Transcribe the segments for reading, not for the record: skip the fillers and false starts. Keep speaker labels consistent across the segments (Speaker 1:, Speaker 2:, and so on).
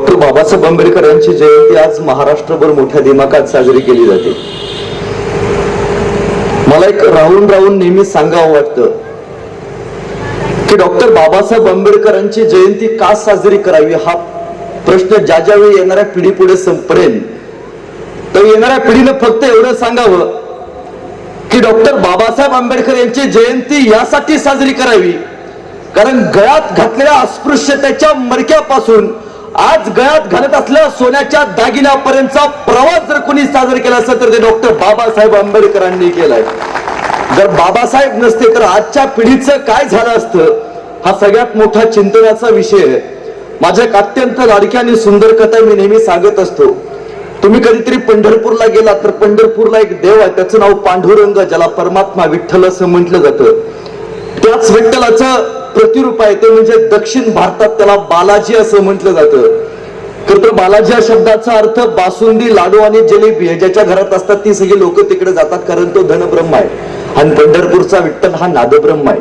Speaker 1: Doctor Babasaheb Ambedkar यांची जयंती आज महाराष्ट्रभर मोठ्या दिमाखात साजरी केली जाते. मला एक राहून नेहमी सांगावं वाटतं की डॉक्टर बाबासाहेब आंबेडकरांची जयंती का साजरी करावी हा प्रश्न ज्या वेळी येणाऱ्या पिढी पुढे संपेल तर येणाऱ्या पिढीनं फक्त एवढं सांगावं की डॉक्टर बाबासाहेब आंबेडकर यांची जयंती यासाठी साजरी करावी कारण गळ्यात घातलेल्या अस्पृश्यतेच्या मडक्यापासून आज गळ्यात घालत असलेल्या सोन्याच्या दागिन्यापर्यंतचा प्रवास जर कोणी साजरा केला असेल तर ते डॉक्टर बाबासाहेब आंबेडकरांनी केलाय. जर बाबासाहेब नसते तर आजच्या पिढीचं काय झालं असतं हा सगळ्यात मोठा चिंतनाचा विषय आहे. माझ्या एक अत्यंत लाडक्या आणि सुंदर कथा मी नेहमी सांगत असतो. तुम्ही कधीतरी पंढरपूरला गेला तर पंढरपूरला एक देव आहे त्याचं नाव पांडुरंग ज्याला परमात्मा विठ्ठल असं म्हटलं जातं. त्याच विठ्ठलाचं प्रतिरूप आहे ते म्हणजे दक्षिण भारतात त्याला बालाजी असं म्हटलं जातं. तर बालाजी या शब्दाचा अर्थ बासुंदी लाडू आणि जलेबी हे ज्याच्या घरात असतात ती सगळी लोक तिकडे जातात कारण तो धनब्रह्म आहे आणि पंढरपूरचा विठ्ठल हा नादब्रह्म आहे.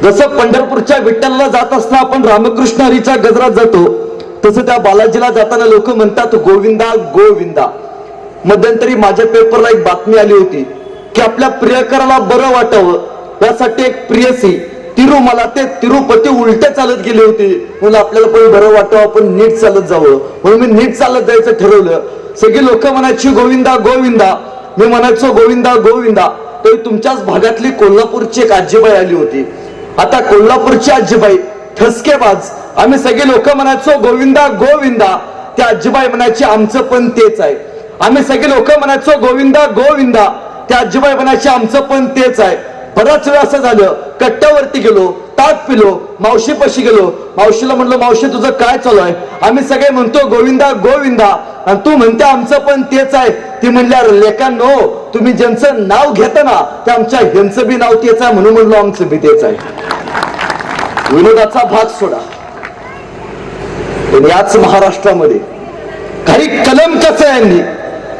Speaker 1: जसं पंढरपूरच्या विठ्ठलला जात असताना आपण रामकृष्ण हरीच्या गजरात जातो तसं त्या बालाजीला जाताना लोक म्हणतात गोविंदा गोविंदा. मध्यंतरी माझ्या पेपरला एक बातमी आली होती की आपल्या प्रियकराला बरं वाटावं यासाठी एक प्रियसी तिरुमला ते तिरुपती उलटे चालत गेले होते. म्हणून आपल्याला पण बरं वाटावं आपण नीट चालत जावं म्हणून मी नीट चालत जायचं ठरवलं. सगळी लोक म्हणायची गोविंदा गोविंदा मी म्हणायचो गोविंदा गोविंदा. तर तुमच्याच भागातली कोल्हापूरची एक आजीबाई आली होती. आता कोल्हापूरची आजीबाई ठसकेबाज आम्ही सगळे लोक म्हणायचो गोविंदा गोविंदा. त्या आजीबाई म्हणायची आमचं पण तेच आहे. आम्ही सगळे लोक म्हणायचो गोविंदा गोविंदा. त्या आजीबाई म्हणायची आमचं पण तेच आहे. बराच वेळ असं झालं कट्ट्यावरती गेलो ताक पिलो मावशीपाशी गेलो. मावशीला म्हणलं मावशी तुझं काय चालू आहे. आम्ही सगळे म्हणतो गोविंदा गोविंदा आणि तू म्हणते आमचं पण तेच आहे. ती म्हणल्या लेकांनो तुम्ही ज्यांचं नाव घेता ना ते आमच्या ह्यांचं बी नाव तेच आहे म्हणून म्हणलो आमचं बी तेच आहे. विनोदाचा भाग सोडा पण याच महाराष्ट्रामध्ये काही कलंकच यांनी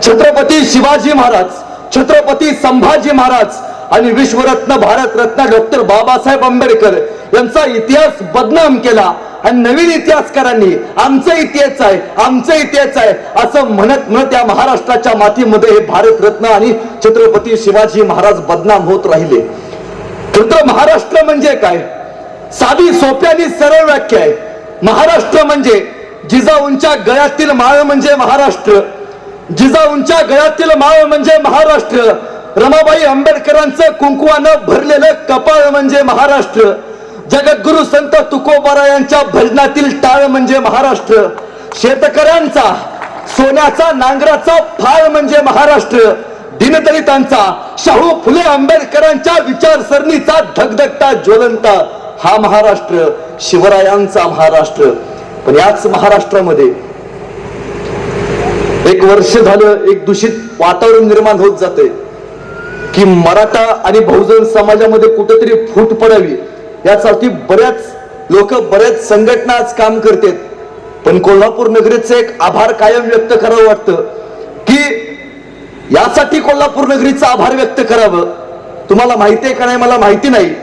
Speaker 1: छत्रपती शिवाजी महाराज छत्रपती संभाजी महाराज आणि विश्वरत्न भारतरत्न डॉक्टर बाबासाहेब आंबेडकर यांचा इतिहास बदनाम केला आणि नवीन इतिहासकारांनी आमचा इतिहास आहे आमचा इतिहास आहे असं म्हणत या महाराष्ट्राच्या मातीमध्ये हे भारतरत्न आणि छत्रपती शिवाजी महाराज बदनाम होत राहिले. तर महाराष्ट्र म्हणजे काय साधी सोप्या आणि सरळ व्याख्या आहे. महाराष्ट्र म्हणजे जिजाऊंच्या गळ्यातील माळ म्हणजे महाराष्ट्र. जिजाऊंच्या गळ्यातील माळ म्हणजे महाराष्ट्र. रमाबाई आंबेडकरांचं कुंकुवानं भरलेलं कपाळ म्हणजे महाराष्ट्र. जगद्गुरु संत तुकोबारायांच्या भजनातील टाळ म्हणजे महाराष्ट्र. शेतकऱ्यांचा सोन्याचा नांगराचा फाळ म्हणजे महाराष्ट्र. दीनदलितांचा शाहू फुले आंबेडकरांच्या विचारसरणीचा धगधगता ज्वलंत हा महाराष्ट्र शिवरायांचा महाराष्ट्र. पण याच महाराष्ट्रामध्ये एक वर्ष झालं एक दूषित वातावरण निर्माण होत जाते की मराठा आणि बहुजन समाजामध्ये कुठेतरी फूट पडावी यासाठी बऱ्याच लोक बऱ्याच संघटना आज काम करतात. पण कोल्हापूर नगरीचे एक आभार कायम व्यक्त करावं वाटतं की यासाठी कोल्हापूर नगरीचा आभार व्यक्त करावं. तुम्हाला माहिती आहे का नाही मला माहिती नाही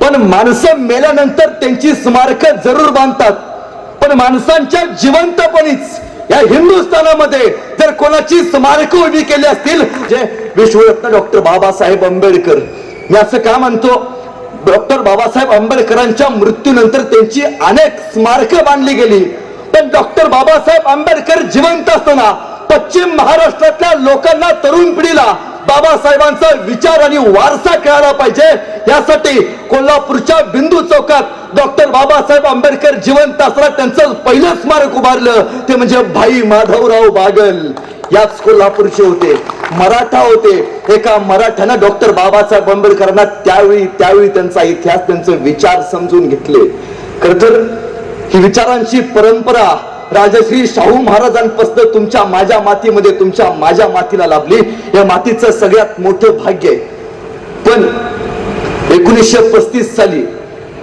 Speaker 1: पण माणसं मेल्यानंतर त्यांची स्मारकं जरूर बांधतात पण माणसांच्या जिवंतपणीच या हिंदुस्थानामध्ये जर कोणाची स्मारकं उभी केली असतील जे विश्वरत्न डॉक्टर बाबासाहेब आंबेडकर मी असं का म्हणतो डॉक्टर बाबासाहेब आंबेडकरांच्या मृत्यूनंतर त्यांची अनेक स्मारकं बांधली गेली पण डॉक्टर बाबासाहेब आंबेडकर जिवंत असताना पश्चिम महाराष्ट्रातल्या लोकांना तरुण पिढीला बाबासाहेबांचा विचार आणि वारसा कळाला पाहिजे यासाठी कोल्हापूरच्या बिंदू चौकात डॉक्टर बाबासाहेब आंबेडकर जिवंत असताना त्यांचं पहिलं स्मारक उभारलं ते म्हणजे भाई माधवराव बागल. याच कोल्हापूरचे होते मराठा होते. एका मराठ्यानं डॉक्टर बाबासाहेब आंबेडकरांना त्यावेळी त्यांचा इतिहास त्यांचे विचार समजून घेतले. खरं तर ही विचारांची परंपरा राजश्री शाहू महाराजांपासून तुमच्या माझ्या मातीमध्ये तुमच्या माझ्या मातीला लाभली. या मातीचं सगळ्यात मोठं भाग्य आहे. पण 1935 साली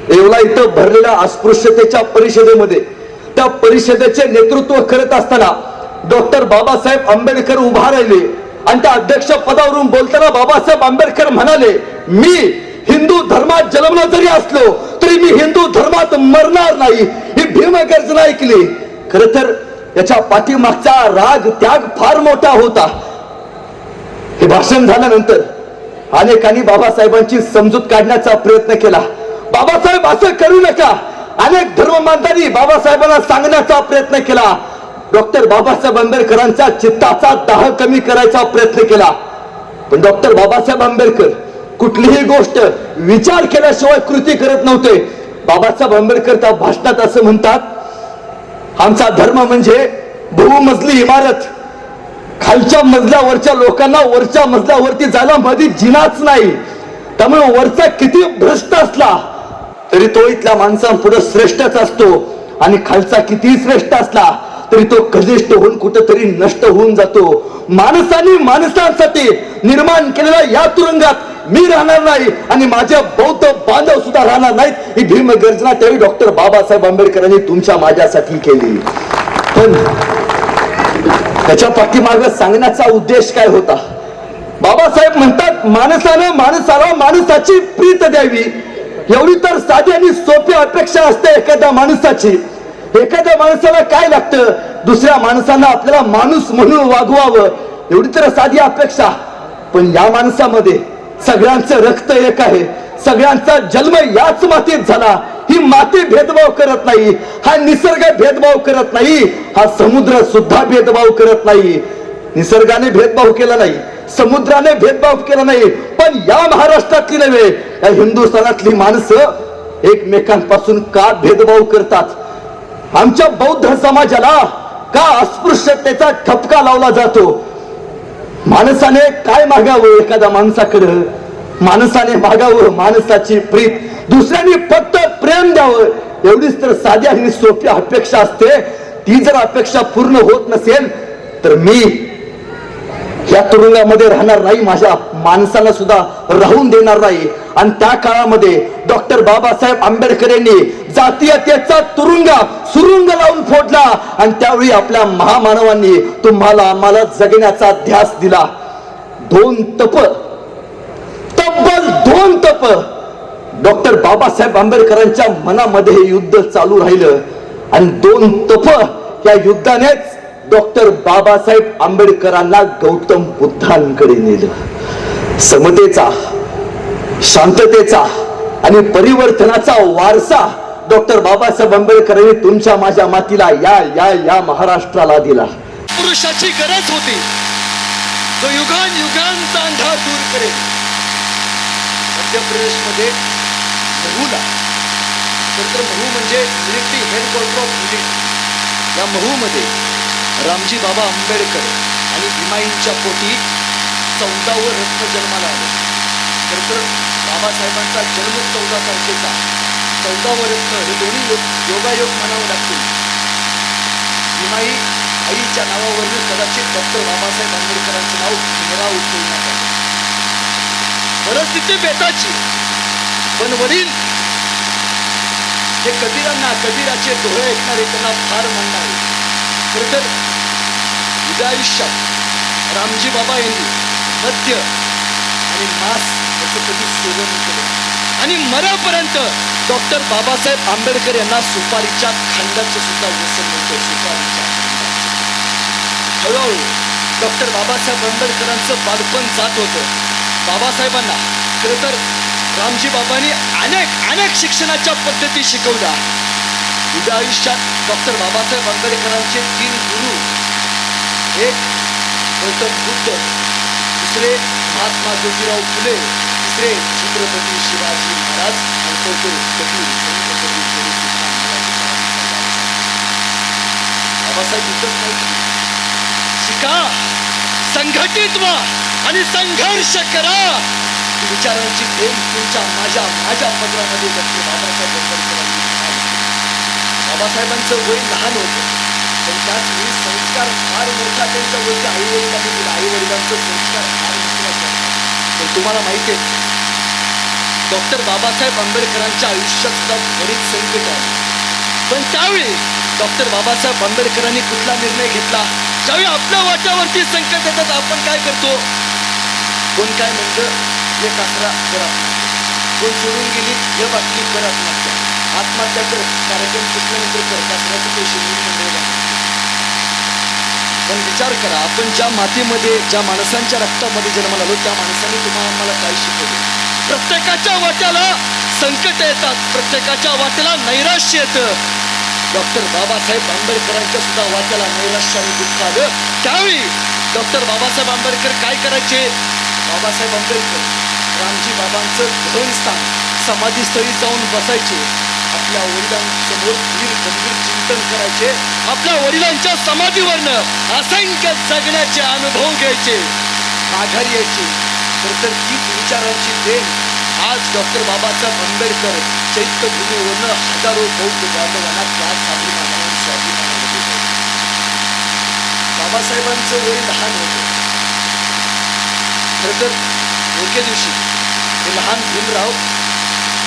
Speaker 1: येवला इथं भरलेल्या अस्पृश्यतेच्या परिषदेमध्ये त्या परिषदेचे नेतृत्व करत असताना डॉक्टर बाबासाहेब आंबेडकर उभा राहिले आणि त्या अध्यक्ष पदावरून बोलताना बाबासाहेब आंबेडकर म्हणाले मी हिंदू धर्मात जन्मलो जरी असलो तरी मी हिंदू धर्मात मरणार नाही. ही भीमगर्जना ऐकली खर तर याच्या पाठीमागचा राग त्याग फार मोठा होता. हे भाषण झाल्यानंतर अनेकांनी बाबासाहेबांची समजूत काढण्याचा प्रयत्न केला. बाबासाहेब असं करू नका. अनेक धर्ममानतांनी बाबासाहेबांना सांगण्याचा प्रयत्न केला. डॉक्टर बाबासाहेब आंबेडकरांचा चित्ताचा दाह कमी करायचा प्रयत्न केला. पण डॉक्टर बाबासाहेब आंबेडकर कुठलीही गोष्ट विचार केल्याशिवाय कृती करत नव्हते. बाबासाहेब आंबेडकर त्या भाषणात असं म्हणतात, आमचा धर्म म्हणजे बहुमजली इमारत. खालच्या मजल्यावरच्या लोकांना वरच्या मजल्यावरती जायला मध्ये जिनाच नाही. त्यामुळे वरचा किती भ्रष्ट असला तरी तो इथल्या माणसांपुढे श्रेष्ठच असतो, आणि खालचा किती श्रेष्ठ असला तरी तो कनिष्ठ होऊन कुठेतरी नष्ट होऊन जातो. माणसाने माणसांसाठी निर्माण केलेल्या या तुरुंगात मी राहणार नाही आणि माझे बौद्ध बांधव सुद्धा राहणार नाहीत. ही भीमगर्जना त्यावेळी डॉक्टर बाबासाहेब आंबेडकरांनी तुमच्या माझ्यासाठी केली. पण त्याच्या पाठीमागे सांगण्याचा उद्देश काय होता? बाबासाहेब म्हणतात, माणसानं माणसाला माणसाची प्रीत द्यावी. एवढी तर साधी आणि सोपी अपेक्षा असते एखाद्या माणसाची. एखाद्या माणसाला काय लागतं? दुसऱ्या माणसांना आपल्याला माणूस म्हणून वागवावं, एवढी तर साधी अपेक्षा. पण या माणसामध्ये सगळ्यांचं रक्त एक आहे. सगळ्यांचा जन्म याच मातीत झाला. ही माती भेदभाव करत नाही, हा निसर्ग भेदभाव करत नाही, हा समुद्र सुद्धा भेदभाव करत नाही. निसर्गाने भेदभाव केला नाही, समुद्राने भेदभाव केला नाही. पण या महाराष्ट्रातली नव्हे, या हिंदुस्थानातली माणसं एकमेकांपासून का भेदभाव करतात? आमच्या बौद्ध समाजाला का अस्पृश्यतेचा ठपका लावला जातो? माणसाने काय मागावं एखाद्या माणसाकडे? माणसाने मागावं माणसाची प्रीत. दुसऱ्यांनी फक्त प्रेम द्यावं, एवढीच तर साधी आणि सोपी अपेक्षा असते. ती जर अपेक्षा पूर्ण होत नसेल तर मी या तुरुंगामध्ये राहणार नाही, माझ्या माणसाला सुद्धा राहून देणार नाही. आणि त्या काळामध्ये डॉक्टर बाबासाहेब आंबेडकर यांनी जातीयतेचा सुरुंग लावून फोडला. आणि त्यावेळी आपल्या महामानवांनी तुम्हाला आम्हाला जगण्याचा ध्यास दिला. तब्बल दोन तप डॉक्टर बाबासाहेब आंबेडकरांच्या मनामध्ये हे युद्ध चालू राहिलं. आणि 2 तप या युद्धानेच डॉक्टर बाबासाहेब आंबेडकरांना गौतम बुद्धांकडे नेलं. समतेचा, शांततेचा आणि परिवर्तनाचा वारसा डॉक्टर बाबासाहेब आंबेडकरांनी तुमच्या माझ्या मातीला या महाराष्ट्राला दिला.
Speaker 2: पुरुषाची गरज होती जो युगांचा अंधार दूर करेल. मध्य प्रदेशमध्ये महूला, महू म्हणजे मिलिटरी हेडक्वार्टर ऑफ मिलिटरी. या महूमध्ये रामजी बाबा आंबेडकर आणि भीमाईंच्या पोटी 14वे रत्न जन्माला आले. खरं बाबासाहेबांचा जन्म 14 तारखेचा, 14वे रत्न हे दोन्ही योगायोग म्हणावं लागतील. भीमाई आईच्या नावावरून कदाचित डॉक्टर बाबासाहेब आंबेडकरांचं नाव भीमराव उठवण्यात आलं. परिस्थिती बेताची, पण वडील हे कबीराचे डोळे ऐकणारे, त्यांना फार मानणारे. खरं तर उद्या आयुष्यात रामजी बाबा यांनी मद्य आणि मांस याचं कधी सेवन केलं. आणि मरेपर्यंत डॉक्टर बाबासाहेब आंबेडकर यांना सुपारीच्या खांद्याचं सुद्धा व्यसन होतं. सुपारीच्या हळूहळू डॉक्टर बाबासाहेब आंबेडकरांचं बालपण जात होतं. बाबासाहेबांना खरं तर रामजी बाबांनी अनेक शिक्षणाच्या पद्धती शिकवल्या. उद्या आयुष्यात डॉक्टर बाबासाहेब आंबेडकरांचे 3 गुरु, एक गौतम बुद्ध, दुसरे महात्मा ज्योतिराव फुले, तिसरे छत्रपती शिवाजी महाराज आणि चौथे कबीर. बाबासाहेब इथंच नाही, शिका, संघटित व्हा आणि संघर्ष करा. विचारांची प्रेम तुमच्या माझ्या पत्रामध्ये डॉक्टर बाबासाहेब आंबेडकरांनी. बाबासाहेबांचं वय लहान होतं, पण त्याच वेळी संस्कार फार मोठा त्यांच्या वरती आईवडिलांनी दिला. आईवडिलांचं संस्कार फार महत्वाचा. पण तुम्हाला माहिती आहे, डॉक्टर बाबासाहेब आंबेडकरांच्या आयुष्यात सुद्धा बरीच संकट आली. पण त्यावेळी डॉक्टर बाबासाहेब आंबेडकरांनी कुठला निर्णय घेतला? ज्यावेळी आपल्या वाट्यावरती संकट येतात आपण काय करतो? कोण काय म्हणतं, एक आसरा घरात, कोण सोडून गेली, हे बाटली घरात नसतात. आत्महत्या कर, कार्यक्रम सुटल्यानंतर कर, दसऱ्याचे पैसे मिळून मंडळ बांधा. पण विचार करा, आपण ज्या मातीमध्ये, ज्या माणसांच्या रक्तामध्ये जन्माला आलो, त्या माणसाने तुम्हाला आम्हाला काय शिकवलं? प्रत्येकाच्या वाट्याला संकट येतात, प्रत्येकाच्या वाट्याला नैराश्य येतं. डॉक्टर बाबासाहेब आंबेडकरांच्या सुद्धा वाट्याला नैराश्य आणि दुःख आलं. त्यावेळी डॉक्टर बाबासाहेब आंबेडकर काय करायचे? बाबासाहेब आंबेडकर रामजी बाबांचं धरणस्थान समाधीस्थळी जाऊन बसायचे, आपल्या वडिलांसमोर गंभीर चिंतन करायचे, आपल्या वडिलांच्या समाधीवरनं असंख्य जगण्याचे अनुभव घ्यायचे, माघारी यायचे. तर तीच विचारांची देण आज डॉक्टर बाबासाहेब आंबेडकर चैत्यभूमीवरनं हजारो बौद्ध बांधवांना त्या स्वाभिमानाने स्वाभिमानामध्ये देतात. बाबासाहेबांचं वय लहान होतं. खरं तर एके दिवशी हे लहान भीमराव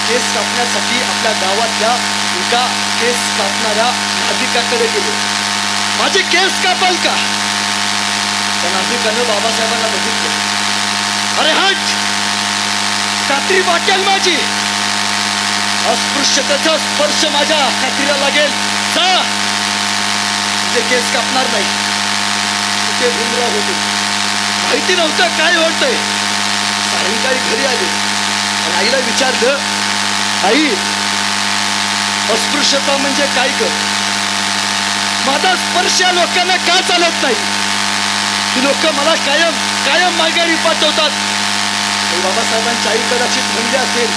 Speaker 2: केस कापण्यासाठी आपल्या गावातल्या एका केस कापणाऱ्या नाभिकाकडे गेले. माझे केस कापाल का? त्या नाभिकानं बाबासाहेबांना बघितलं. अरे हट, कात्री वाटेल माझी, अस्पृश्यतेचा स्पर्श माझ्या खात्रीला लागेल, जा, तुझे केस कापणार नाही. तिथे भीमराव होते, माहिती नव्हतं काय होतंय. सायंकाळी घरी आले आणि आईला विचारलं, आई, अस्पृश्यता म्हणजे काय ग? माझा स्पर्श या लोकांना का चालत नाही? ही लोक मला कायम कायम माघारी पाठवतात. बाबासाहेबांची आई कदाचित म्हणली असेल,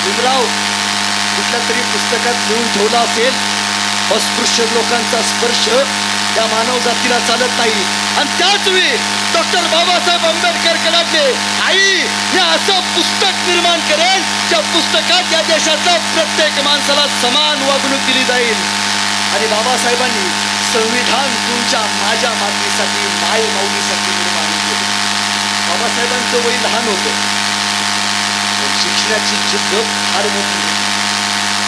Speaker 2: भीमराव, कुठल्या तरी पुस्तकात लिहून ठेवला असेल, अस्पृश्य लोकांचा स्पर्श या मानव जातीला चालत नाही. आणि त्याच वेळी डॉक्टर बाबासाहेब आंबेडकर कलाचे, आई, मी असं पुस्तक निर्माण करेन त्या पुस्तकात या देशातल्या प्रत्येक माणसाला समान वागणूक दिली जाईल. आणि बाबासाहेबांनी संविधान तुमच्या माझ्या मातीसाठी, माय माऊलीसाठी निर्माण केले. बाबासाहेबांचं वय लहान होतं, पण शिक्षणाची जिद्द फार मोठी होती.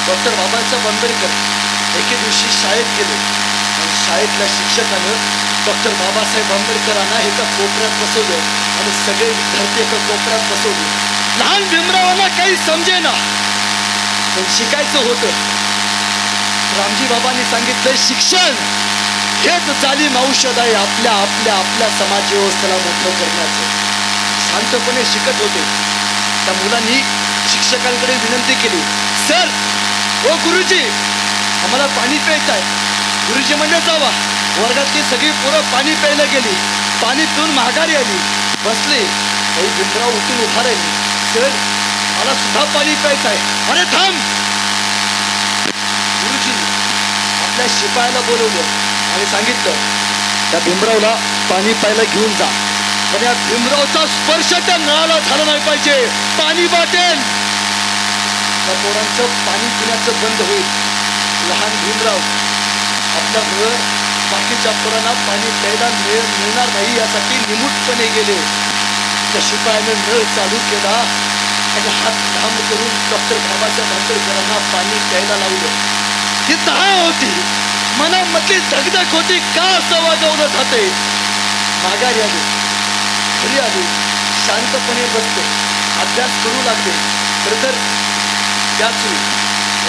Speaker 2: डॉक्टर बाबासाहेब आंबेडकर एके दिवशी शाळेत गेले आणि शाळेतल्या शिक्षकानं डॉक्टर बाबासाहेब आंबेडकरांना एका कोपऱ्यात बसवलं आणि सगळे विद्यार्थी एका कोपऱ्यात बसवले. लहान भीमरावांना काही समजेना, पण शिकायचं होतं. रामजी बाबांनी सांगितलं, शिक्षण हेच जालिम औषध आहे आपल्या आपल्या आपल्या समाज व्यवस्थेला मोठं करण्याचं. शांतपणे शिकत होते. त्या मुलांनी शिक्षकांकडे विनंती केली, सर, ओ गुरुजी, आम्हाला पाणी प्यायचं आहे. गुरुजी म्हणजे जावा. वर्गातली सगळी पोरं पाणी प्यायला गेली, पाणी पिऊन माघारी आली, बसले. भीमराव उठून उभा राहिले, सर, मला सुद्धा पाणी प्यायचं आहे. अरे थांब. गुरुजी आपल्या शिपायाला बोलवलं आणि सांगितलं, त्या भीमरावला पाणी प्यायला घेऊन जा, पण या भीमरावचा स्पर्श त्या नळाला झाला नाही पाहिजे, पाणी वाटेल. त्या पोरांचं पाणी पिण्याचं बंद होईल. लहान भीमराव आपल्यामुळं बाकीच्या पोरांना पाणी प्यायला मिळणार नाही यासाठी निमूटपणे गेले. त्या शिपायानं नळ चालू केला आणि हात लांब करून डॉक्टर बाबासाहेब आंबेडकरांना पाणी प्यायला लावलं. ही तहान होती, मनामधली धगधग होती, का असं वागवलं जाते. माघारी आले, घरी आले, शांतपणे बसले, अभ्यास करू लागले. खरं तर त्याच वेळी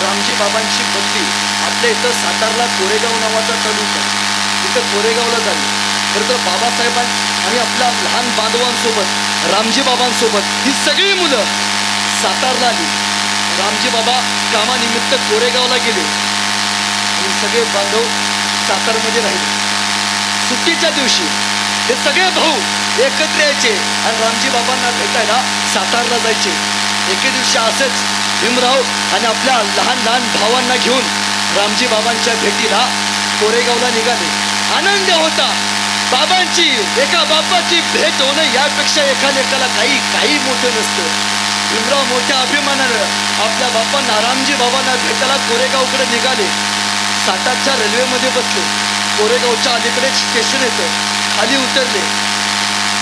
Speaker 2: रामजी बाबांची बदली आपल्या इथं सातारला कोरेगाव नावाचा तालुका, तिथं कोरेगावला झाली. खरं तर बाबासाहेबां आणि आपल्या लहान बांधवांसोबत, रामजी बाबांसोबत ही सगळी मुलं सातारला आली. रामजी बाबा कामानिमित्त कोरेगावला गेले आणि सगळे बांधव सातारमध्ये राहिले. सुट्टीच्या दिवशी हे सगळे भाऊ एकत्र यायचे आणि रामजी बाबांना भेटायला सातारला जायचे. एके दिवशी असंच भीमराव आणि आपल्या लहान लहान भावांना घेऊन रामजी बाबांच्या भेटीला कोरेगावला निघाले. आनंद होता. बाबांची, एका बापाची भेट होणं यापेक्षा एखाद्याला काही मोठं नसतं. भीमराव मोठ्या अभिमानानं आपल्या बापांना, रामजी बाबांना भेटायला कोरेगावकडे निघाले. सातारच्या रेल्वेमध्ये बसले. कोरेगावच्या अलीकडे स्टेशन येतं, खाली उतरले.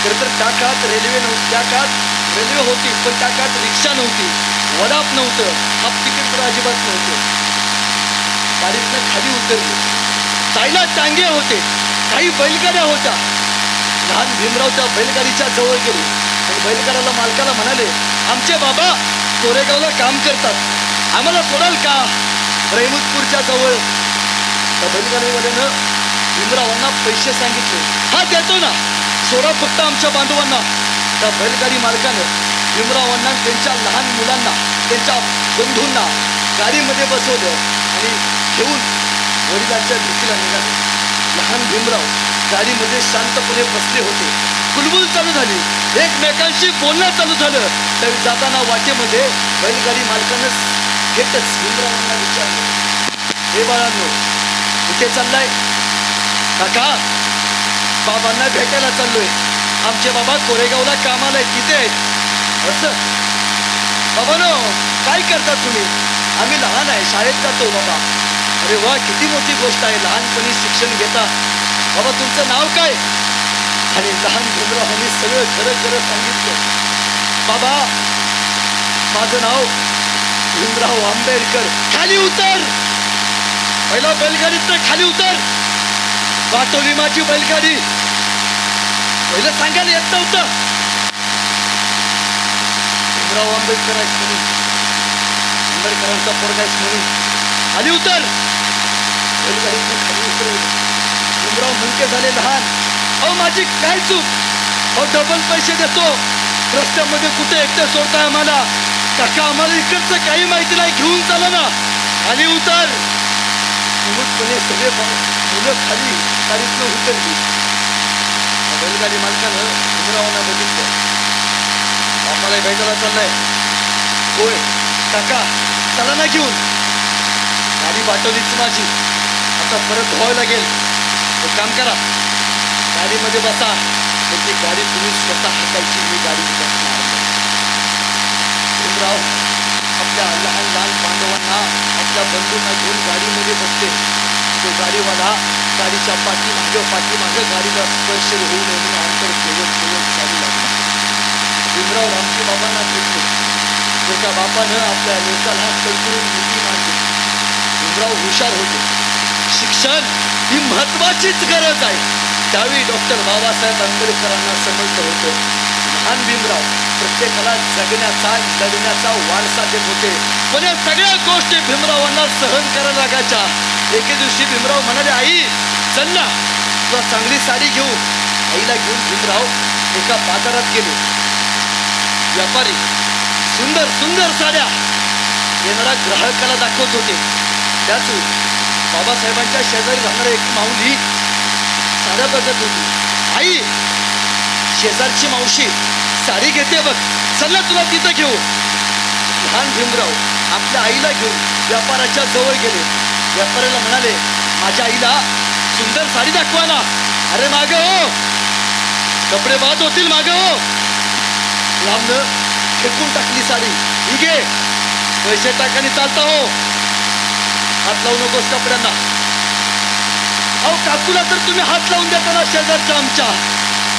Speaker 2: खरं तर त्या काळात रेल्वे नव्हती, त्या काळात रेल्वे होती पण त्या काळात रिक्षा नव्हती, वडाप नव्हतं, हाफ तिकीट तर अजिबात नव्हतं. गाडीतनं खाली उतरले. जायला टांगे होते, काही बैलगाड्या होत्या. लहान भीमराव त्या बैलगाडीच्या जवळ गेले आणि बैलगाड्याला मालकाला म्हणाले, आमचे बाबा कोरेगावला काम करतात, आम्हाला सोडाल का? रहिमतपूरच्या जवळ त्या बैलगाडीवाल्यानं भीमरावांना पैसे सांगितले. हा देतो ना, सोडा फक्त आमच्या बांधवांना. त्या बैलगाडी मालकानं भीमरावांना त्यांच्या लहान मुलांना त्यांच्या बंधूंना गाडीमध्ये बसवलं आणि घेऊन वडिलांच्या भेटीला निघाले. लहान भीमराव गाडीमध्ये शांतपणे बसले होते. कुलबुल चालू झाली, एकमेकांशी बोलणं चालू झालं. तर जाताना वाटेमध्ये बैलगाडी मालकानं घेतच भीमरावांना विचारलं, हे बाळांनो, कुठे चाललाय? काका, बाबांना भेटायला चाललोय. आमचे बाबा कोरेगावला कामाला आहेत, तिथे आहेत. असं? बाबांनो, काय करता तुम्ही? आम्ही लहान आहे, शाळेत जातो बाबा. अरे वा, किती मोठी गोष्ट आहे, लहानपणी शिक्षण घेता. बाबा तुमचं नाव काय? आणि लहान भीमरावांनी सगळं खरं खरं सांगितलं. बाबा, माझं नाव भीमराव आंबेडकर. खाली उतर, पहिला बैलगाडीत खाली उतर. वाटोली माझी बैलगाडी. पहिलं सांगायला येत नव्हतं. भीमराव आंबेडकर आहेस म्हणून, आंबेडकरांचा पोरगा आहेस म्हणून खाली उतर. बैलगाडीतून खाली उतरवलं. भीमराव मुंडके झाले लहान. अहो माझी काय चूक? अहो डबल पैसे देतो, रस्त्यामध्ये कुठे एकटं सोडताय आम्हाला? काका, आम्हाला इकडचं काही माहिती नाही, घेऊन चला ना. खाली उतर. हिंमतपणे सगळे मुलं खाली गाडीतनं उतरली. बैलगाडी मालकानं भीमरावांना बघितलं. बापाला भेटायला चाललाय? होय. काका, चला ना घेऊन. गाडी पाठवलीच माझी, आता परत धुवावं लागेल. एक काम करा, गाडीमध्ये बसा. त्याची गाडी तुम्ही स्वतः हातायची, मी गाडी बसणार. भीमराव आपल्या लहान लहान बांधवांना, आपल्या बंधूंना घेऊन गाडीमध्ये बसते. तो गाडीवाला गाडीच्या पाठीमागं गाडीला स्पर्श होऊ नये म्हणून अंतर ठेवत चालू लागला. भीमराव रामजी बाबांना भेटले. त्याच्या बापानं आपल्या लेकाला कळकळून मिठी मारली. भीमराव हुशार होते. शिक्षण ही महत्वाचीच गरज आहे. त्यावेळी डॉक्टर बाबासाहेब आंबेडकरांना समजलं होतं. लहान भीमराव प्रत्येकाला जगण्याचा, लढण्याचा वारसा देत होते. पण या सगळ्या गोष्टी भीमरावांना सहन करायला लागायच्या. एके दिवशी भीमराव म्हणाले, आई चल ना, तुला चांगली साडी घेऊ. आईला घेऊन भीमराव एका बाजारात गेले. व्यापारी सुंदर सुंदर साड्या येणाऱ्या ग्राहकाला दाखवत होते. त्याच वेळी बाबासाहेबांच्या शेजारी राहणारी एक माऊली साड्या बघत होती. आई, शेजारची मावशी साडी घेते बघ, चल ना तुला तिथं घेऊ. लहान भीमराव आपल्या आईला घेऊन व्यापाराच्या जवळ गेले. व्यापाऱ्याला म्हणाले, माझ्या आईला सुंदर साडी दाखवा ना. अरे माग हो, कपडे बाद होतील, माग हो. लांबनं फेकून टाकली साडी. ठीक आहे, पैसे टाकाने चालता हो, हात लावू नकोस कपड्यांना. अहो काकूला तर तुम्ही हात लावून देता ना शेजारच्या आमच्या,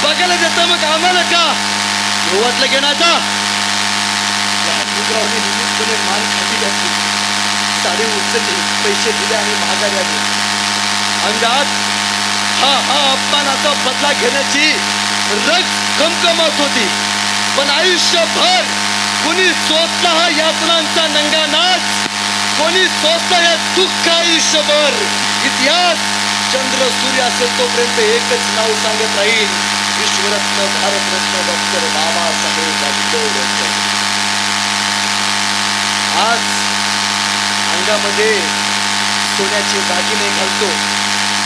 Speaker 2: बघायला देता मग आम्हाला का? वाटलं घेण्याचा. भीमरावने निमित्तपणे मान खाली घातली, साडी उचलली, पैसे दिले आणि माघारी आले. अंगात हा अपमानाचा बदला घेण्याची रग कमकमात होती. पण आयुष्यभर कोणी सोचला हा यातनांचा नंगा नाच, कोणी सोचला हे दुःख आयुष्यभर. इतिहास चंद्र सूर्य असेल तोपर्यंत एकच नाव सांगत राहील, विश्वरत्न भारतरत्न डॉक्टर बाबासाहेब आंबेडकर. आज अंगामध्ये सोन्याचे दागिने घालतो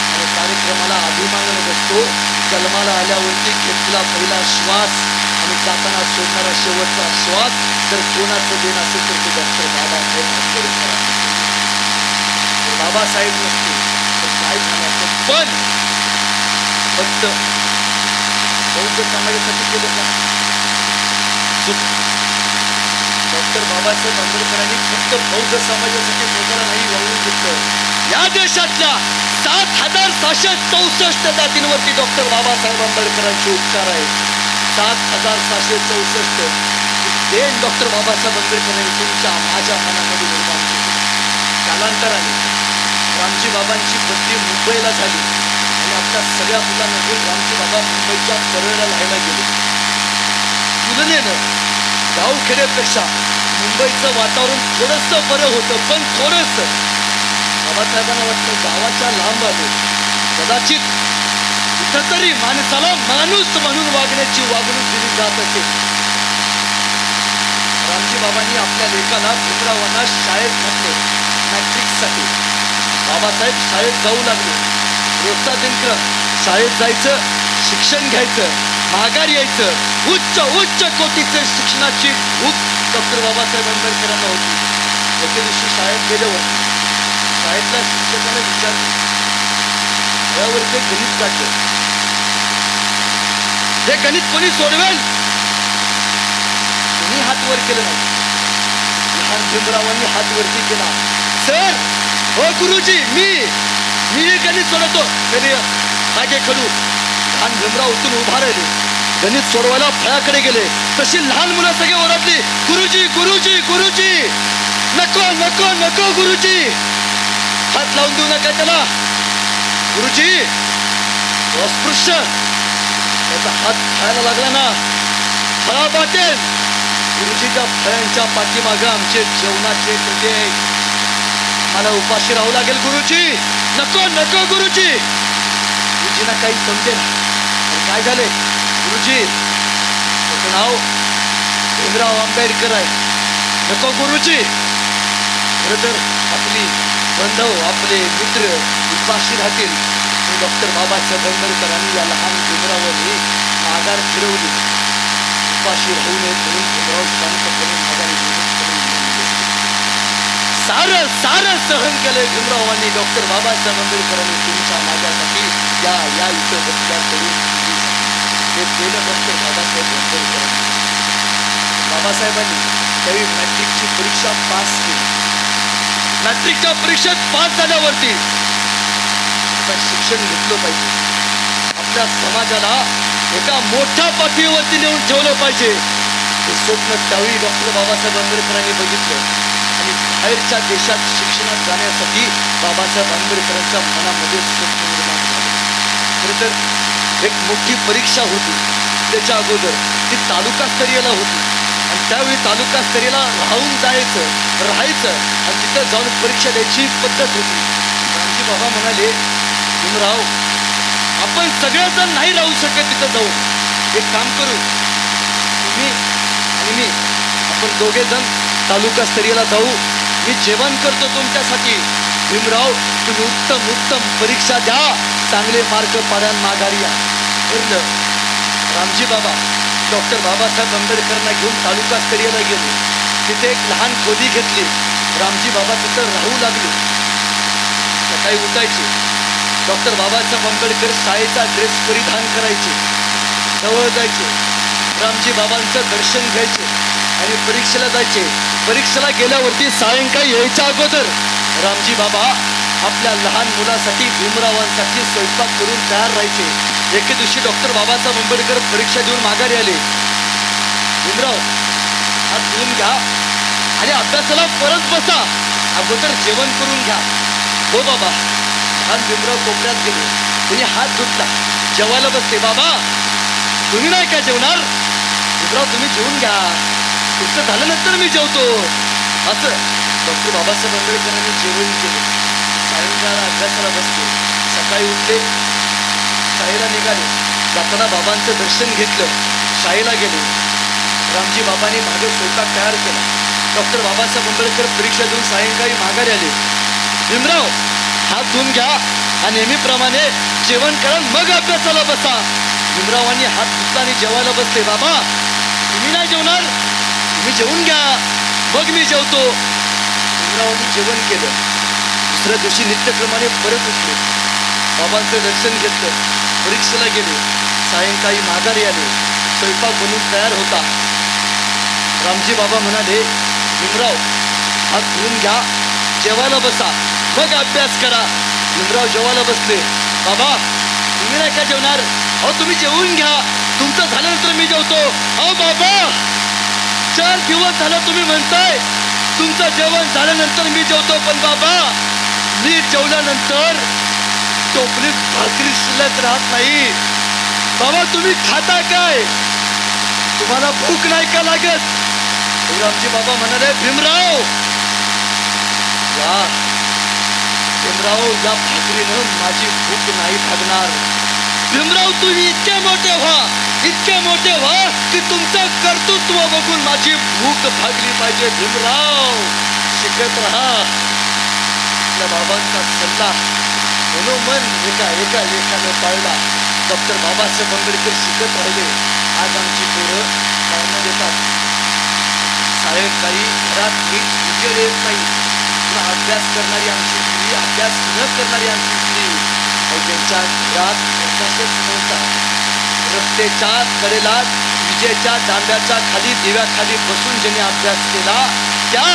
Speaker 2: आणि कार्यक्रमाला अभिमानाने बसतो. जन्माला आल्यावरती घेतला पहिला श्वास आणि जाताना सोडणारा शेवटचा श्वास जर कोणाचं देण असेल तर ते डॉक्टर बाबासाहेब आंबेडकर. बाबासाहेब नसते तर काय झालं असतं? पण फक्त बौद्ध समाजासाठी केलं का? डॉक्टर बाबासाहेब आंबेडकरांनी फक्त बौद्ध समाजासाठी स्वतःला नाही वाहून घेतलं. या देशातल्या 7,764 जातींवरती डॉक्टर बाबासाहेब आंबेडकरांचे उपकार आहेत. 7,764 देण डॉक्टर बाबासाहेब आंबेडकरांनी तुमच्या माझ्या मनामध्ये निर्माण केली. कालांतराने रामजी बाबांची बदली मुंबईला झाली आणि आपल्या सगळ्या मुलांना घेऊन रामजी बाबा मुंबईच्या परळला राहायला गेले. तुलनेनं गावखेड्यापेक्षा मुंबईचं वातावरण थोडंसं बरं होतं, पण थोडंसं. बाबासाहेबांना वाटलं गावाच्या लांब आलो, कदाचित कुठंतरी माणसाला माणूस म्हणून वागण्याची वागणूक दिली जात असेल. रामजी बाबांनी आपल्या लेकाला भीमरावांना शाळेत घातले मॅट्रिकसाठी. बाबासाहेब शाळेत जाऊ लागले. रोजचा दिनक्रम, शाळेत जायचं, शिक्षण घ्यायचं, माघार यायचं. उच्च उच्च कोटीचे शिक्षणाची भूक डॉक्टर बाबासाहेब आंबेडकरांना होती. एके दिवशी शाळेत गेल्यावर शाळेतल्या शिक्षकाने विचारलं, यावर ते गणित काढले, हे गणित कोणी सोडवेल? कोणी हात वर केलं नाही. लहान भीमरावांनी हात वरती केला. सर, हो गुरुजी, मी गणित सोडवतो. तरी मागे खडू. लहान भीमराव उठून उभा राहिले. गणित सोडवायला फळाकडे गेले. तशी लहान मुलं सगळे ओरडली, गुरुजी गुरुजी गुरुजी, नको नको नको गुरुजी, हात लावून देऊ नका त्याला. गुरुजी अस्पृश्य, त्याचा हात खायला लागला ना, फळा वाटेल. गुरुजीच्या फळ्यांच्या पाठीमागं आमचे जेवणाचे डबे, मला उपाशी राहावं लागेल गुरुजी. नको नको गुरुजी. गुरुजींना काही समजेल. काय झाले गुरुजी? त्याचं नाव भीमराव आंबेडकर आहे. नको गुरुजी. खरं तर आपली बंधव, आपले मित्र उपाशी राहतील. डॉक्टर बाबासाहेब आंबेडकरांनी या लहान भीमरावांनी माघार फिरवली. उपाशी राहू नये म्हणून भीमराव शांतपणे माघारी सारं सारं सहन केलंय भीमरावांनी. डॉक्टर बाबासाहेब आंबेडकरांनी तुमच्या माझ्यासाठी या इथं बसल्या तरी हे केलं डॉक्टर बाबासाहेब आंबेडकरांनी. बाबासाहेबांनी त्यावेळी मॅट्रिकची परीक्षा पास केली. मॅट्रिकच्या परीक्षेत पास झाल्यावरती आता शिक्षण घेतलं पाहिजे, आपल्या समाजाला एका मोठ्या पातळीवरती नेऊन ठेवलं पाहिजे. हे स्वप्न त्यावेळी डॉक्टर बाबासाहेब आंबेडकरांनी बघितलं आणि बाहेरच्या देशात शिक्षणात जाण्यासाठी बाबासाहेब आंबेडकरांच्या मनामध्ये स्वप्न निर्माण झालं. खरं तर एक मोठी परीक्षा होती त्याच्या अगोदर, ती तालुकास्तरीयला होती. आणि त्यावेळी तालुकास्तरीयला राहायचं आणि तिथं जाऊन परीक्षा द्यायची पद्धत होती. रामजी बाबा म्हणाले, भीमराव, आपण सगळेजण नाही राहू शकत तिथं जाऊन. एक काम करू, तुम्ही आणि मी, आपण दोघे जण तालुकास्तरीयला जाऊ. मी जेवण करतो तुमच्यासाठी. भीमराव, तुम्ही उत्तम उत्तम परीक्षा द्या, चांगले मार्क पाडा, माघारी या. ठरलं. रामजी बाबा डॉक्टर बाबासाहेब आंबेडकरांना घेऊन तालुकास्तरीयला गेले. तिथे एक लहान खोली घेतली. रामजी बाबा तिथं राहू लागले. सकाळी उठायचे. डॉक्टर बाबासाहेब आंबेडकर शाळेचा ड्रेस परिधान करायचे, जवळ जायचे, रामजी बाबांचं दर्शन घ्यायचे आणि परीक्षेला जायचे. परीक्षेला गेल्यावरती सायंकाळी यायच्या अगोदर रामजी बाबा आपल्या लहान मुलासाठी, भीमरावांसाठी स्वयंपाक करून तयार राहायचे. एके दिवशी डॉक्टर बाबासाहेब आंबेडकर परीक्षा देऊन माघारी आले. भीमराव, हात धुवून घ्या आणि अभ्यासाला परत बसा, अगोदर जेवण करून घ्या. हो बाबा. लहान भीमराव कोपऱ्यात गेले. तुम्ही हात धुतला, जेवायला बसते. बाबा, तुम्ही नाही काय जेवणार? भीमराव, तुम्ही जेवून घ्या, तुमचं झाल्यानंतर मी जेवतो. असं डॉक्टर बाबासाहेब आंबेडकरांनी जेवण केलं. सायंकाळला अभ्यासाला बसले. सकाळी उठले, शाळेला निघाले. जाताना बाबांचं दर्शन घेतलं, शाळेला गेले. रामजी बाबांनी मागे स्वयंपाक तयार केला. डॉक्टर बाबासाहेब आंबेडकर परीक्षा देऊन सायंकाळी माघारी आले. भीमराव, हात धुवून घ्या आणि नेहमीप्रमाणे जेवण करा, मग अभ्यासाला बसा. भीमरावांनी हात धुतला आणि जेवायला बसले. बाबा, तुम्ही नाही जेवणार? तुम्ही जेवून घ्या, मग मी जेवतो. भीमरावांनी जेवण केलं. दुसऱ्या दिवशी नित्यक्रमाने परत उठले. बाबांचं दर्शन घेतलं, परीक्षेला गेले. सायंकाळी माघारी आले. स्वयंपाक बनवून तयार होता. रामजी बाबा म्हणाले, भीमराव, हात धुवून घ्या, जेवायला बसा, मग अभ्यास करा. भीमराव जेवायला बसले. बाबा, तुम्ही नाही का जेवणार? अहो, तुम्ही जेवून घ्या, तुमचं झाल्यानंतर मी जेवतो. अहो बाबा, 4 दिवस झालं तुम्ही म्हणताय तुमचं जेवण झाल्यानंतर मी जेवतो, पण बाबा, मी जेवल्यानंतर टोपलीत भाकरी शिल्लक राहत नाही. बाबा, तुम्ही खाता काय? तुम्हाला भूक नाही का लागत? रामजी बाबा म्हणाले, भीमराव या भीमराव या भाकरीनं माझी भूक नाही भागणार. भीमराव तुम्ही इतके मोठे व्हा की तुमचं कर्तृत्व बघून माझी भूक भागली पाहिजे. भीमराव शिकत राहा. आपल्या बाबांचा सल्ला मनोमन एकाने पाळला. डॉक्टर बाबासाहेब आंबेडकर शिकत राहिले. आज आमची पोरं कारणं देतात, सायंकाळी घरात नीट उजेड येत नाही. पुन्हा अभ्यास करणारी आमची पिढी, अभ्यास न करणारी आमची पिढी, त्यांच्या घरात प्रकाशच नव्हता. रस्त्याच्या कडेला विजेच्या डांब्याच्या खाली दिव्याखाली बसून ज्यांनी अभ्यास केला त्या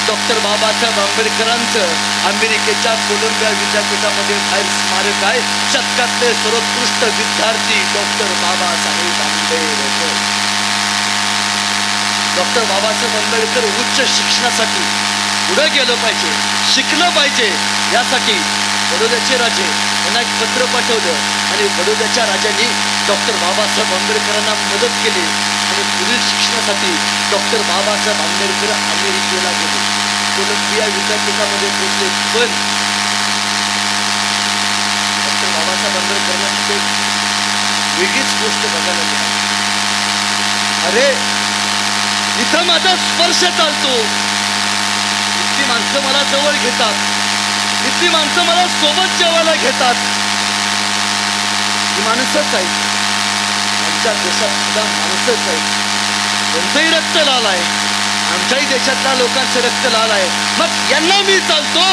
Speaker 2: डॉक्टर बाबासाहेब आंबेडकरांचं अमेरिकेच्या कोलंबिया विद्यापीठामध्ये बाहेर स्मारक आहे. शतकातले सर्वोत्कृष्ट विद्यार्थी डॉक्टर बाबासाहेब आंबेडकर. डॉक्टर बाबासाहेब आंबेडकर उच्च शिक्षणासाठी पुढे गेलं पाहिजे, शिकलं पाहिजे, यासाठी बडोद्याचे राजे यांना एक पत्र पाठवलं आणि बडोद्याच्या राजांनी डॉक्टर बाबासाहेब आंबेडकरांना मदत केली आणि पुढील शिक्षणासाठी डॉक्टर बाबासाहेब आंबेडकर अमेरिकेला गेले. कोलंबिया विद्यापीठामध्ये पोहोचले. पण डॉक्टर बाबासाहेब आंबेडकरांना तिथे वेगळीच गोष्ट बघायला मिळाली. अरे इथं माझा स्पर्श चालतो, इतकी माणसं मला जवळ घेतात, इतकी माणसं मला सोबत जेवायला घेतात. ही माणसंच आहेत, आमच्या देशात सुद्धा माणसंच आहेत. त्यांचंही रक्त लाल आहे, आमच्याही देशातल्या लोकांचं रक्त लाल आहे. मग यांना मी चालतो,